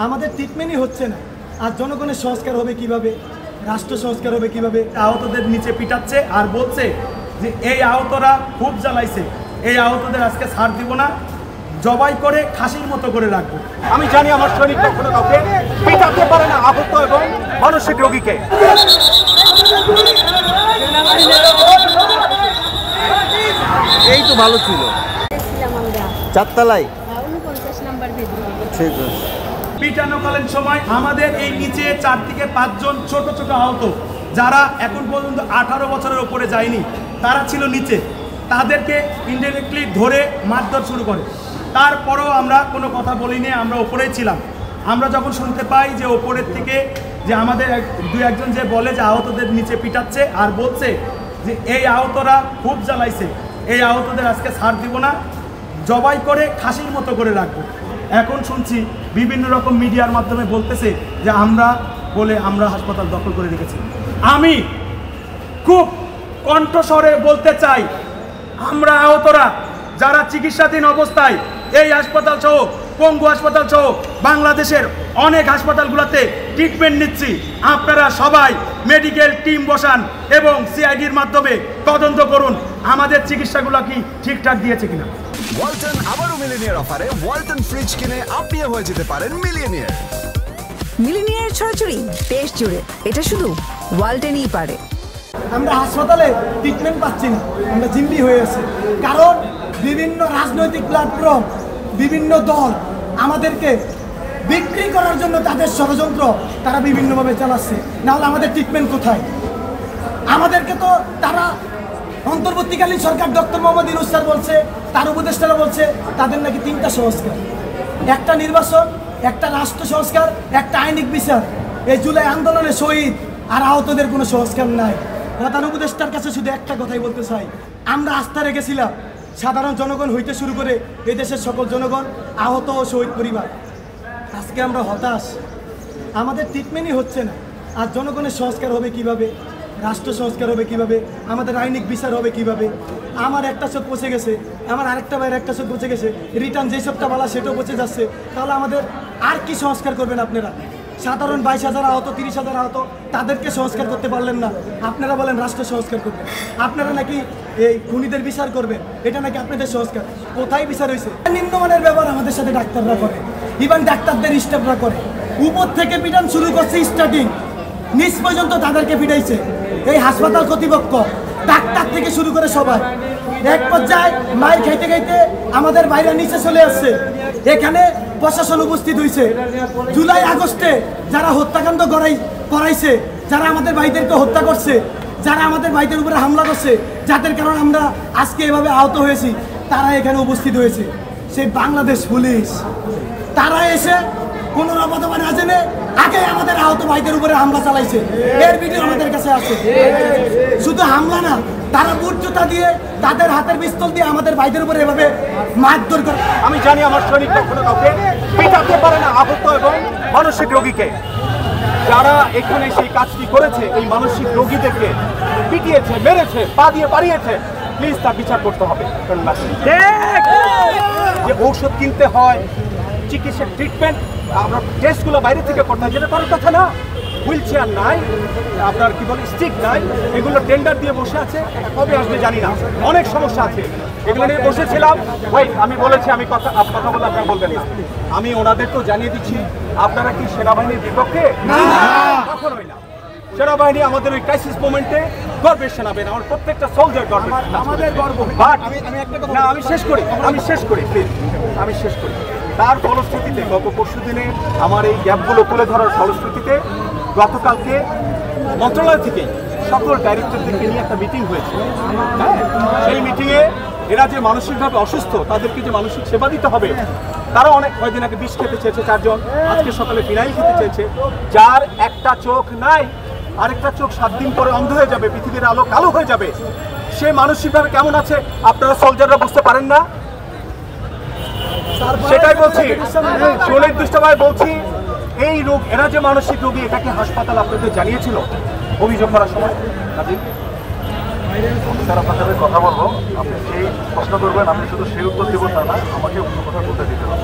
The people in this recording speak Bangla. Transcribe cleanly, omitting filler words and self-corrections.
আমাদের ট্রিটমেন্টই হচ্ছে না। আর জনগণের সংস্কার হবে কিভাবে, রাষ্ট্র সংস্কার হবে কিভাবে? আহতদের নিচে পিটাচ্ছে আর বলছে যে এই আহতরা খুব জ্বালাইছে, এই আহতদের আজকে ছাড় দিব না, জবাই করে খাসির মতো করে রাখবো। আমি জানি আমার সৈনিক কখনো কাউকে পিটাতে পারে না, আহত এবং মানসিক রোগীকে। এই তো ভালো ছিল, চারতলায় ঠিক আছে। পিটানোকালীন সময় আমাদের এই নিচে 4 থেকে 5 জন ছোট ছোট আহত, যারা এখন পর্যন্ত 18 বছরের উপরে যায়নি, তারা ছিল নিচে। তাদেরকে ইনডাইরেক্টলি ধরে মারধর শুরু করে। তারপরেও আমরা কোনো কথা বলিনি, আমরা ওপরেই ছিলাম। আমরা যখন শুনতে পাই যে ওপরের থেকে যে আমাদের 2-1 জন যে বলে যে আহতদের নিচে পিটাচ্ছে আর বলছে যে এই আহতরা খুব জ্বালাইছে, এই আহতদের আজকে ছাড় দিব না, জবাই করে খাসির মতো করে রাখবো। এখন শুনছি বিভিন্ন রকম মিডিয়ার মাধ্যমে বলতেছে যে আমরা হাসপাতাল দখল করে রেখেছি। আমি খুব কণ্ঠস্বরে বলতে চাই, আমরা আহতরা যারা চিকিৎসাধীন অবস্থায় এই হাসপাতাল সহ পঙ্গু হাসপাতাল সহ বাংলাদেশের অনেক হাসপাতালগুলোতে ট্রিটমেন্ট নিচ্ছি, আপনারা সবাই মেডিকেল টিম বসান এবং সিআইডির মাধ্যমে তদন্ত করুন আমাদের চিকিৎসাগুলো কি ঠিকঠাক দিয়েছে কিনা। ওয়ালটন আবারও মিলিনিয়ার অফারে ওয়ালটন ফ্রিজ কিনে আপনিও হয়ে যেতে পারেন মিলিয়নিয়ার। মিলিনিয়ার ছড়াছড়ি দেশ জুড়ে, এটা শুধু ওয়ালটনই পারে। আমরা হাসপাতালে ট্রিটমেন্ট পাচ্ছি না, আমরা জিম্মি হয়ে আছি, কারণ বিভিন্ন রাজনৈতিক প্ল্যাটফর্ম, বিভিন্ন দল আমাদেরকে বিক্রি করার জন্য তাদের ষড়যন্ত্র তারা বিভিন্নভাবে চালাচ্ছে। নাহলে আমাদের ট্রিটমেন্ট কোথায়? আমাদেরকে তো তারা অন্তর্বর্তীকালীন সরকার ডক্টর মোহাম্মদ ইউনূস স্যার বলছে, তার উপদেষ্টারা বলছে তাদের নাকি 3টা সংস্কার, একটা নির্বাচন, একটা রাষ্ট্র সংস্কার, একটা আইনিক বিচার। এই জুলাই আন্দোলনে শহীদ আর আহতদের কোনো সংস্কার নাই। প্রধান উপদেষ্টার কাছে শুধু একটা কথাই বলতে চাই, আমরা আস্থা রেখেছিলাম সাধারণ জনগণ হইতে শুরু করে এই দেশের সকল জনগণ, আহত ও শহীদ পরিবার। আজকে আমরা হতাশ, আমাদের ট্রিটমেন্টই হচ্ছে না। আর জনগণের সংস্কার হবে কিভাবে, রাষ্ট্র সংস্কার হবে কিভাবে, আমাদের আইনিক বিচার হবে কিভাবে? আমার একটা চোখ পচে গেছে, আমার আরেকটা ভাইয়ের একটা চোখ পচে গেছে, রিটার্ন যেই সবটা বলা সেটাও পচে যাচ্ছে। তাহলে আমাদের আর কি সংস্কার করবেন আপনারা? সাধারণ 22,000 আহত, 30,000 আহত, তাদেরকে সংস্কার করতে পারলেন না। আপনারা বলেন রাষ্ট্র সংস্কার করবেন, আপনারা নাকি এই খুনিদের বিচার করবেন, এটা নাকি আপনাদের সংস্কার? কোথায় বিচার হয়েছে? নিম্নমানের ব্যবহার আমাদের সাথে ডাক্তাররা করে, ইভেন ডাক্তারদের স্টাফরা করে। উপর থেকে পিটান শুরু করছে, স্টার্টিং নিচ পর্যন্ত তাদেরকে পিটাইছে এই হাসপাতাল কর্তৃপক্ষ, ডাক্তার থেকে শুরু করে সবাই। এক পর্যায়ে মাইর খাইতে খাইতে আমাদের বাইরে নিচে চলে আসছে। এখানে প্রশাসন উপস্থিত হয়েছে। জুলাই আগস্টে যারা হত্যাকাণ্ড করাইছে, যারা আমাদের ভাইদেরকে হত্যা করছে, যারা আমাদের ভাইদের উপরে হামলা করছে, যাদের কারণে আমরা আজকে এভাবে আহত হয়েছি, তারা এখানে উপস্থিত হয়েছে। সেই বাংলাদেশ পুলিশ, তারা এসে কোনো অবদান না জেনে আগে আমাদের আহত ভাইদের উপরে হামলা চালাইছে। এর ভিডিও আমাদের কাছে আছে। শুধু হামলা না, তারা বুট জুতা দিয়ে, তাদের হাতের পিস্তল দিয়ে আমাদের ভাইদের উপরে এভাবে মারধর করে। আমি জানি আমার সৈনিক কখনো কাউকে পিটাতে পারে না, আহত এবং মানসিক রোগীকে। যারা এখানে সেই কাজটি করেছে, এই মানসিক রোগীদেরকে পিটিয়েছে, মেরেছে, পা দিয়ে বাড়িয়েছে, প্লিজ তার বিচার করতে হবে। যে ঔষধ কিনতে হয়, চিকিৎসা ট্রিটমেন্ট, আমরা টেস্টগুলো বাইরে থেকে করতে হয়, যেটা করার কথা না। হুইল চেয়ার নাই, আপনার কি বলে স্টিক নাই, এগুলো টেন্ডার দিয়ে বসে আছে, কবে আসবে জানি না। অনেক সমস্যা আছে, এগুলো নিয়ে বসেছিলাম। আমি বলেছি আমি কথা বলে আপনারা বলবেন না। আমি ওনাদেরকেও জানিয়ে দিচ্ছি, আপনারা কি সেনাবাহিনীর বিপক্ষে? কখনোই না। সেনাবাহিনী আমাদের ওই ক্রাইসিস মোমেন্টে গর্বের সেনাবাহিনী, আমার প্রত্যেকটা সোলজার গর্বের, আমাদের গর্ব। বাট না, আমি শেষ করি প্লিজ, আমি শেষ করি। তার ফলশ্রুতিতে গত পরশু দিনে আমার এই গ্যাপগুলো তুলে ধরার ফলশ্রুতিতে গতকালকে মন্ত্রণালয় থেকে সকল ডাইরেক্টরদেরকে নিয়ে একটা মিটিং হয়েছে। সেই মিটিংয়ে এরা যে মানসিকভাবে অসুস্থ, তাদেরকে যে মানসিক সেবা দিতে হবে, তারা অনেক কয়েকদিন আগে বিষ খেতে চেয়েছে 4 জন, আজকে সকালে ফিনাইল খেতে চেয়েছে। যার একটা চোখ নাই, আরেকটা চোখ 7 দিন পরে অন্ধ হয়ে যাবে, পৃথিবীর আলো কালো হয়ে যাবে, সে মানসিকভাবে কেমন আছে আপনারা সোলজাররা বুঝতে পারেন না? সেটাই বলছি, সুনির্দিষ্টভাবে বলছি, এই রোগ, এরা যে মানসিক রোগী, এটাকে হাসপাতাল আপনাদের জানিয়েছিল অভিযোগ করার সময়? স্যার, আপনার সাথে কথা বলবো, আপনি সেই প্রশ্ন করবেন, আমি শুধু সেই উত্তর দেবো তা না, আমাকে অন্য কথা বলতে দিতে হবে।